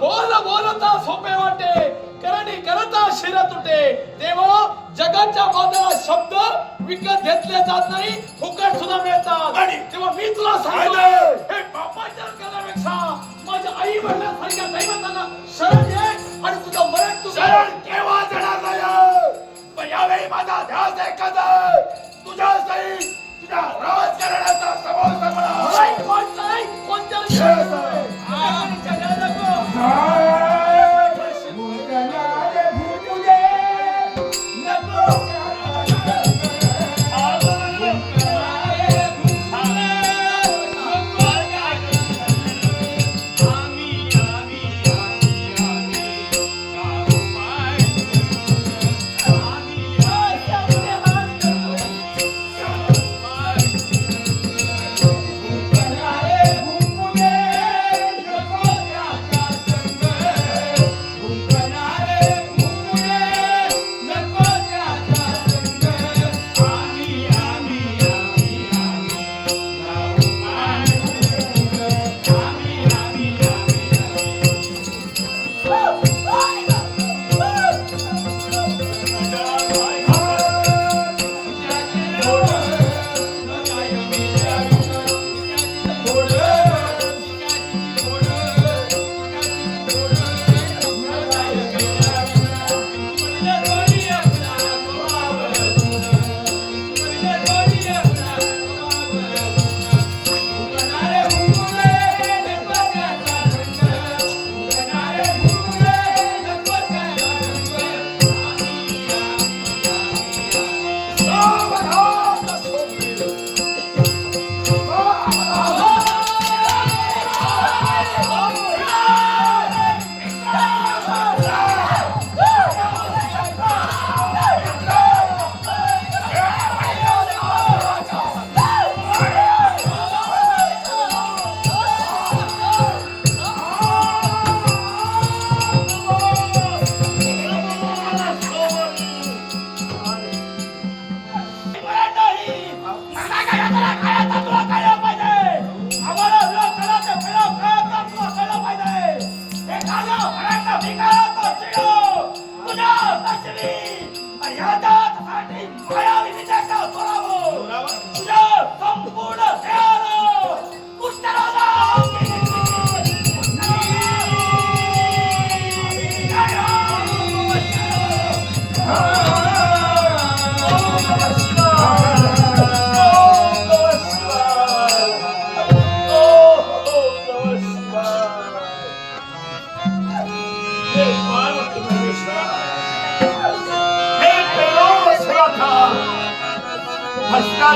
बोल बोलता सोपे वाटे, करणी करता शिर तुटे. तेव्हा जगाच्या बाजारात शब्द विकत घेतले जात नाही, फुकट सुद्धा मिळतात. तेव्हा मी तुला सांगतो, हे बापाच्या करण्यापेक्षा माझ्या आई वडिलांसारख्या दैवतांना शरण ये आणि तुझं मरण तू शरण केव्हा देणार नाही. पण यावेळी माझा ध्यास एकच आहे, तुझ्या सहित तुझ्या राज करण्याचा समोर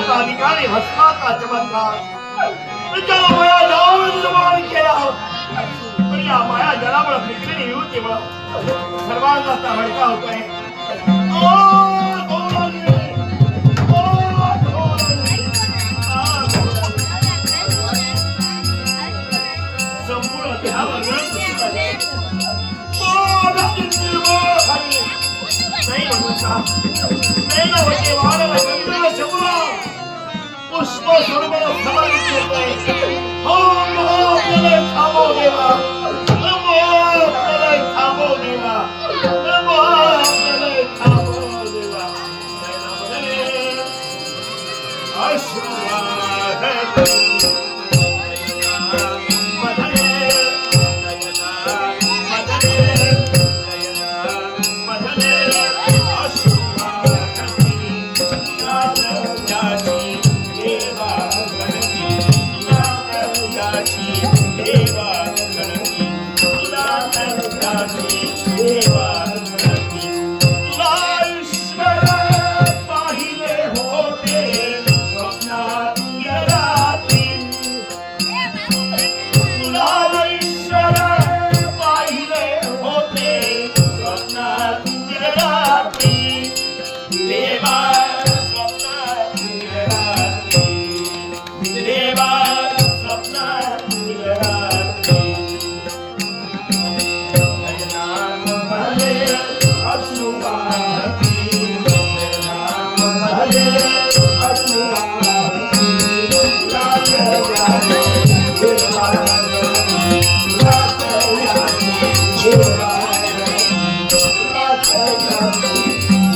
अधिकारी भस्माचा चमत्कार माया जाऊन निर्माण केला. पण या माया जनामुळे फिक्री युवतीमुळे सर्वांचा भडका होतोय. संपूर्ण देहावर नाही पुष्प स्वरूप समाधित होतोय. थांबव देवा, थांबव देवा, थांबव देवा.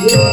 देवा